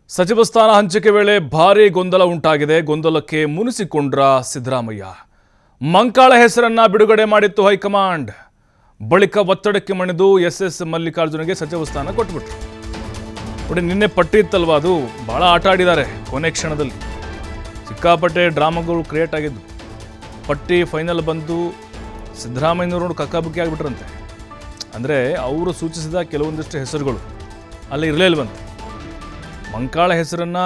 ಸಚಿವ ಸ್ಥಾನ ಹಂಚಿಕೆ ವೇಳೆ ಭಾರೀ ಗೊಂದಲ ಉಂಟಾಗಿದೆ. ಗೊಂದಲಕ್ಕೆ ಮುನಿಸಿಕೊಂಡ್ರ ಸಿದ್ದರಾಮಯ್ಯ. ಮಂಕಾಳ ಹೆಸರನ್ನ ಬಿಡುಗಡೆ ಮಾಡಿತ್ತು ಹೈಕಮಾಂಡ್. ಬಳಿಕ ಒತ್ತಡಕ್ಕೆ ಮಣಿದು ಎಸ್ ಮಲ್ಲಿಕಾರ್ಜುನಗೆ ಸಚಿವ ಸ್ಥಾನ ಕೊಟ್ಬಿಟ್ರು. ನೋಡಿ, ನಿನ್ನೆ ಪಟ್ಟಿ ಇತ್ತಲ್ವಾ, ಅದು ಭಾಳ ಆಟ ಆಡಿದ್ದಾರೆ. ಕೊನೆ ಕ್ಷಣದಲ್ಲಿ ಸಿಕ್ಕಾಪಟ್ಟೆ ಡ್ರಾಮಾಗಳು ಕ್ರಿಯೇಟ್ ಆಗಿದ್ದು. ಪಟ್ಟಿ ಫೈನಲ್ ಬಂದು ಸಿದ್ದರಾಮಯ್ಯನವರು ಕಕ್ಕಾಬುಕ್ಕಿ ಆಗಿಬಿಟ್ರಂತೆ. ಅಂದರೆ ಅವರು ಸೂಚಿಸಿದ ಕೆಲವೊಂದಿಷ್ಟು ಹೆಸರುಗಳು ಅಲ್ಲಿ ಇರಲೇ ಇಲ್ವಂತೆ. ಮಂಕಾಳ ಹೆಸರನ್ನು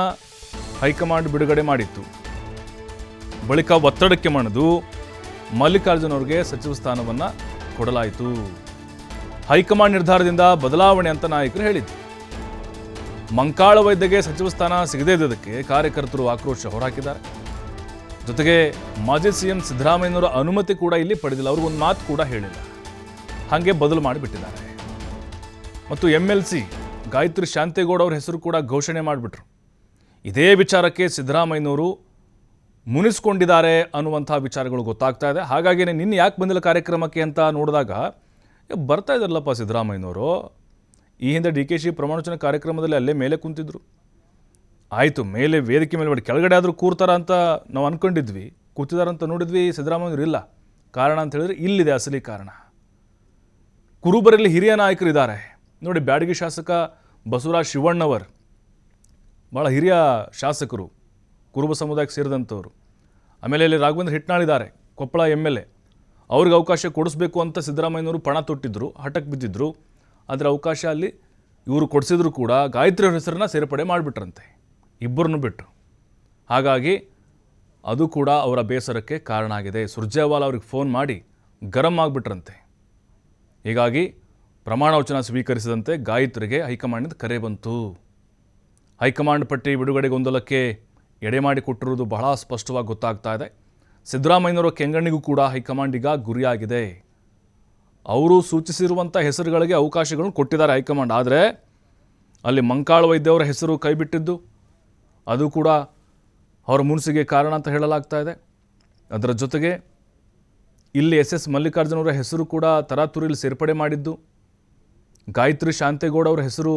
ಹೈಕಮಾಂಡ್ ಬಿಡುಗಡೆ ಮಾಡಿತ್ತು. ಬಳಿಕ ಒತ್ತಡಕ್ಕೆ ಮಣಿದು ಮಲ್ಲಿಕಾರ್ಜುನ್ ಅವರಿಗೆ ಸಚಿವ ಸ್ಥಾನವನ್ನು ಕೊಡಲಾಯಿತು. ಹೈಕಮಾಂಡ್ ನಿರ್ಧಾರದಿಂದ ಬದಲಾವಣೆ ಅಂತ ನಾಯಕರು ಹೇಳಿದ್ರು. ಮಂಕಾಳ ವೈದ್ಯಗೆ ಸಚಿವ ಸ್ಥಾನ ಸಿಗದೇ ಇದ್ದದಕ್ಕೆ ಕಾರ್ಯಕರ್ತರು ಆಕ್ರೋಶ ಹೊರಹಾಕಿದ್ದಾರೆ. ಜೊತೆಗೆ ಮಾಜಿ ಸಿಎಂ ಸಿದ್ದರಾಮಯ್ಯನವರ ಅನುಮತಿ ಕೂಡ ಇಲ್ಲಿ ಪಡೆದಿಲ್ಲ. ಅವ್ರಿಗೊಂದು ಮಾತು ಕೂಡ ಹೇಳಿಲ್ಲ, ಹಾಗೆ ಬದಲು ಮಾಡಿಬಿಟ್ಟಿದ್ದಾರೆ. ಮತ್ತು MLC ಗಾಯತ್ರಿ ಶಾಂತೇಗೌಡ ಅವ್ರ ಹೆಸರು ಕೂಡ ಘೋಷಣೆ ಮಾಡಿಬಿಟ್ರು. ಇದೇ ವಿಚಾರಕ್ಕೆ ಸಿದ್ದರಾಮಯ್ಯನವರು ಮುನಿಸ್ಕೊಂಡಿದ್ದಾರೆ ಅನ್ನುವಂಥ ವಿಚಾರಗಳು ಗೊತ್ತಾಗ್ತಾ ಇದೆ. ಹಾಗಾಗಿಯೇ ನಿನ್ನೆ ಯಾಕೆ ಬಂದಿಲ್ಲ ಕಾರ್ಯಕ್ರಮಕ್ಕೆ ಅಂತ ನೋಡಿದಾಗ ಬರ್ತಾ ಇದ್ದಾರಲ್ಲಪ್ಪ ಸಿದ್ದರಾಮಯ್ಯನವರು. ಈ ಹಿಂದೆ DKC ಪ್ರಮಾಣವಚನ ಕಾರ್ಯಕ್ರಮದಲ್ಲಿ ಅಲ್ಲೇ ಮೇಲೆ ಕುಂತಿದ್ರು. ಆಯಿತು, ಮೇಲೆ ವೇದಿಕೆ ಮೇಲೆ ಮಾಡಿ ಕೆಳಗಡೆ ಆದರೂ ಕೂರ್ತಾರ ಅಂತ ನಾವು ಅಂದ್ಕೊಂಡಿದ್ವಿ. ಕೂತಿದಾರಂತ ನೋಡಿದ್ವಿ. ಸಿದ್ದರಾಮಯ್ಯನವರು ಇಲ್ಲ. ಕಾರಣ ಅಂತ ಹೇಳಿದ್ರೆ ಇಲ್ಲಿದೆ ಅಸಲಿ ಕಾರಣ. ಕುರುಬರಲ್ಲಿ ಹಿರಿಯ ನಾಯಕರು ಇದ್ದಾರೆ ನೋಡಿ. ಬ್ಯಾಡಗಿ ಶಾಸಕ ಬಸವರಾಜ್ ಶಿವಣ್ಣವರ್ ಭಾಳ ಹಿರಿಯ ಶಾಸಕರು, ಕುರುಬ ಸಮುದಾಯಕ್ಕೆ ಸೇರಿದಂಥವ್ರು. ಆಮೇಲೆ ಇಲ್ಲಿ ರಾಘವೇಂದ್ರ ಹಿಟ್ನಾಳಿದ್ದಾರೆ, ಕೊಪ್ಪಳ MLA. ಅವ್ರಿಗೆ ಅವಕಾಶ ಕೊಡಿಸ್ಬೇಕು ಅಂತ ಸಿದ್ದರಾಮಯ್ಯನವರು ಪಣ ತೊಟ್ಟಿದ್ರು, ಹಠಕ್ಕೆ ಬಿದ್ದಿದ್ರು. ಆದರೆ ಅವಕಾಶ ಅಲ್ಲಿ ಇವರು ಕೊಡಿಸಿದ್ರು ಕೂಡ ಗಾಯತ್ರಿ ಅವ್ರ ಹೆಸರನ್ನ ಸೇರ್ಪಡೆ ಮಾಡಿಬಿಟ್ರಂತೆ, ಇಬ್ಬರನ್ನು ಬಿಟ್ಟರು. ಹಾಗಾಗಿ ಅದು ಕೂಡ ಅವರ ಬೇಸರಕ್ಕೆ ಕಾರಣ ಆಗಿದೆ. ಸುರ್ಜೇವಾಲಾ ಅವ್ರಿಗೆ ಫೋನ್ ಮಾಡಿ ಗರಂ ಆಗಿಬಿಟ್ರಂತೆ. ಹೀಗಾಗಿ ಪ್ರಮಾಣ ವಚನ ಸ್ವೀಕರಿಸಿದಂತೆ ಗಾಯತ್ರಿಗೆ ಹೈಕಮಾಂಡಿಂದ ಕರೆ ಬಂತು. ಹೈಕಮಾಂಡ್ ಪಟ್ಟಿ ಬಿಡುಗಡೆ ಗೊಂದಲಕ್ಕೆ ಎಡೆ ಮಾಡಿಕೊಟ್ಟಿರುವುದು ಬಹಳ ಸ್ಪಷ್ಟವಾಗಿ ಗೊತ್ತಾಗ್ತಾ ಇದೆ. ಸಿದ್ದರಾಮಯ್ಯನವರ ಕೆಂಗಣ್ಣಿಗೂ ಕೂಡ ಹೈಕಮಾಂಡ್ ಈಗ ಗುರಿಯಾಗಿದೆ. ಅವರು ಸೂಚಿಸಿರುವಂಥ ಹೆಸರುಗಳಿಗೆ ಅವಕಾಶಗಳನ್ನು ಕೊಟ್ಟಿದ್ದಾರೆ ಹೈಕಮಾಂಡ್. ಆದರೆ ಅಲ್ಲಿ ಮಂಕಾಳ ವೈದ್ಯವರ ಹೆಸರು ಕೈಬಿಟ್ಟಿದ್ದು ಅದು ಕೂಡ ಅವರ ಮುನ್ಸಿಗೆ ಕಾರಣ ಅಂತ ಹೇಳಲಾಗ್ತಾ ಇದೆ. ಅದರ ಜೊತೆಗೆ ಇಲ್ಲಿ SS ಮಲ್ಲಿಕಾರ್ಜುನ್ ಅವರ ಹೆಸರು ಕೂಡ ತರಾತುರಿಯಲ್ಲಿ ಸೇರ್ಪಡೆ ಮಾಡಿದ್ದು. ಗಾಯತ್ರಿ ಶಾಂತೇಗೌಡ ಅವರ ಹೆಸರು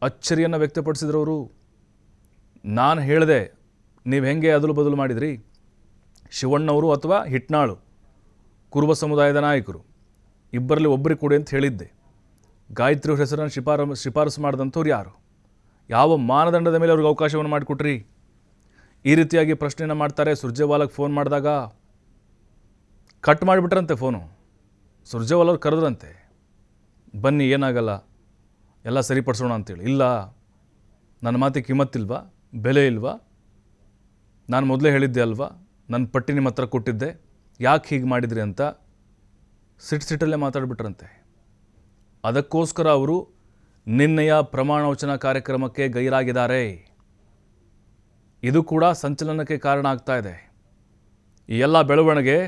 ಅಚ್ಚರಿಯನ್ನು ವ್ಯಕ್ತಪಡಿಸಿದ್ರವರು. ನಾನು ಹೇಳಿದೆ, ನೀವು ಹೆಂಗೆ ಅದಲು ಬದಲು ಮಾಡಿದ್ರಿ? ಶಿವಣ್ಣವರು ಅಥವಾ ಹಿಟ್ನಾಳು ಕುರುಬ ಸಮುದಾಯದ ನಾಯಕರು ಇಬ್ಬರಲ್ಲಿ ಒಬ್ಬರಿಗೆ ಕೊಡಿ ಅಂತ ಹೇಳಿದ್ದೆ. ಗಾಯತ್ರಿ ಅವ್ರ ಹೆಸರನ್ನು ಶಿಫಾರಸು ಮಾಡಿದಂಥವ್ರು ಯಾರು? ಯಾವ ಮಾನದಂಡದ ಮೇಲೆ ಅವ್ರಿಗೆ ಅವಕಾಶವನ್ನು ಮಾಡಿಕೊಟ್ರಿ? ಈ ರೀತಿಯಾಗಿ ಪ್ರಶ್ನೆಯನ್ನು ಮಾಡ್ತಾರೆ. ಸುರ್ಜೇವಾಲಾಗೆ ಫೋನ್ ಮಾಡಿದಾಗ ಕಟ್ ಮಾಡಿಬಿಟ್ರಂತೆ ಫೋನು. ಸುರ್ಜೇವಾಲಾ ಅವ್ರು ಕರೆದ್ರಂತೆ, ಬನ್ನಿ ಏನಾಗಲ್ಲ, ಎಲ್ಲ ಸರಿಪಡಿಸೋಣ ಅಂತೇಳಿ. ಇಲ್ಲ, ನನ್ನ ಮಾತಿಗೆ ಕಿಮ್ಮತ್ತಿಲ್ವಾ, ಬೆಲೆ ಇಲ್ವಾ? ನಾನು ಮೊದಲೇ ಹೇಳಿದ್ದೆ ಅಲ್ವಾ, ನನ್ನ ಪಟ್ಟಿ ನಿಮ್ಮ ಹತ್ರ ಕೊಟ್ಟಿದ್ದೆ, ಯಾಕೆ ಹೀಗೆ ಮಾಡಿದ್ರಿ ಅಂತ ಸಿಟ್ಟಲ್ಲೇ ಮಾತಾಡಿಬಿಟ್ರಂತೆ. ಅದಕ್ಕೋಸ್ಕರ ಅವರು ನಿನ್ನೆಯ ಪ್ರಮಾಣ ವಚನ ಕಾರ್ಯಕ್ರಮಕ್ಕೆ ಗೈರಾಗಿದ್ದಾರೆ. ಇದು ಕೂಡ ಸಂಚಲನಕ್ಕೆ ಕಾರಣ ಆಗ್ತಾ ಇದೆ. ಈ ಎಲ್ಲ ಬೆಳವಣಿಗೆ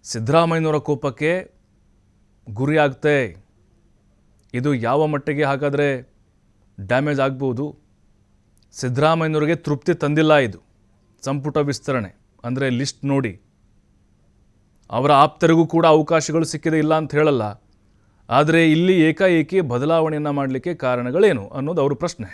ಸಿದ್ದರಾಮಯ್ಯನವರ ಕೋಪಕ್ಕೆ ಗುರಿಯಾಗುತ್ತೆ. ಇದು ಯಾವ ಮಟ್ಟಿಗೆ ಹಾಗಾದರೆ ಡ್ಯಾಮೇಜ್ ಆಗ್ಬೋದು? ಸಿದ್ದರಾಮಯ್ಯನವರಿಗೆ ತೃಪ್ತಿ ತಂದಿಲ್ಲ ಇದು ಸಂಪುಟ ವಿಸ್ತರಣೆ. ಅಂದರೆ ಲಿಸ್ಟ್ ನೋಡಿ, ಅವರ ಆಪ್ತರಿಗೂ ಕೂಡ ಅವಕಾಶಗಳು ಸಿಕ್ಕಿದೆ, ಇಲ್ಲ ಅಂತ ಹೇಳಲ್ಲ. ಆದರೆ ಇಲ್ಲಿ ಏಕಾಏಕಿ ಬದಲಾವಣೆಯನ್ನು ಮಾಡಲಿಕ್ಕೆ ಕಾರಣಗಳೇನು ಅನ್ನೋದು ಅವ್ರ ಪ್ರಶ್ನೆ.